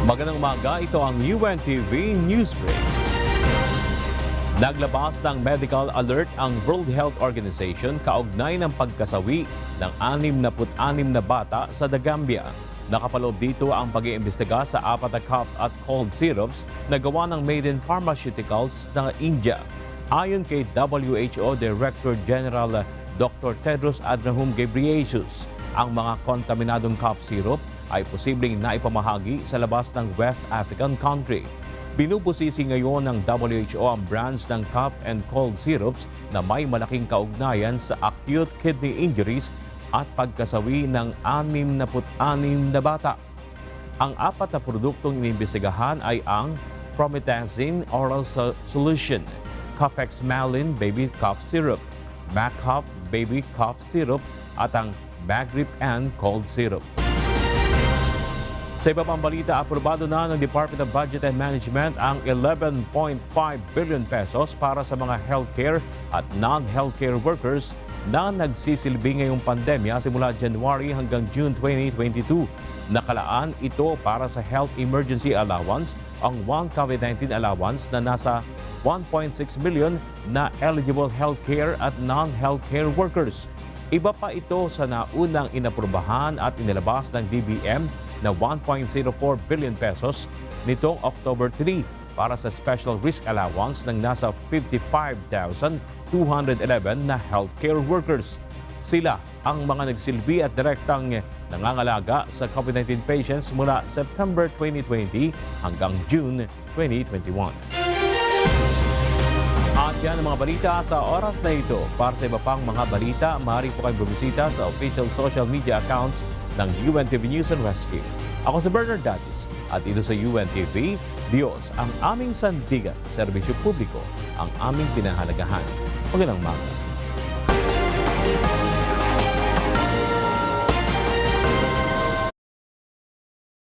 Magandang umaga, ito ang UNTV Newsbreak. Naglabas ng medical alert ang World Health Organization kaugnay ng pagkasawi ng 66 na bata sa Gambia. Nakapaloob dito ang pag-iimbestiga sa 4 na cough at cold syrups na gawa ng Maiden Pharmaceuticals ng India. Ayon kay WHO Director General Dr. Tedros Adhanom Ghebreyesus, ang mga kontaminadong cough syrup ay posibleng naipamahagi sa labas ng West African country. Binubusisi ngayon ng WHO ang brands ng cough and cold syrups na may malaking kaugnayan sa acute kidney injuries at pagkasawi ng 66 na bata. Ang 4 na produktong iniimbestigahan ay ang promethazine oral solution, Cofexmalin baby cough syrup, Macop baby cough syrup at ang Magrip and cold syrup. Sa iba pang balita, aprobado na ng Department of Budget and Management ang 11.5 billion pesos para sa mga healthcare at non-healthcare workers na nagsisilbi ngayong pandemya simula January hanggang June 2022. Nakalaan ito para sa health emergency allowance, ang one COVID-19 allowance na nasa 1.6 million na eligible healthcare at non-healthcare workers. Iba pa ito sa naunang inaprubahan at inilabas ng DBM na 1.04 billion pesos nitong October 3 para sa special risk allowance ng nasa 55,211 na healthcare workers. Sila ang mga nagsilbi at direktang nangangalaga sa COVID-19 patients mula September 2020 hanggang June 2021. At yan ang mga balita sa oras na ito. Para sa iba pang mga balita, maaari po kayong bumisita sa official social media accounts ng UNTV News and Rescue. Ako si Bernard Datis at ito sa UNTV, Diyos ang aming sandigan, serbisyo publiko ang aming pinahalagahan. Magandang umaga.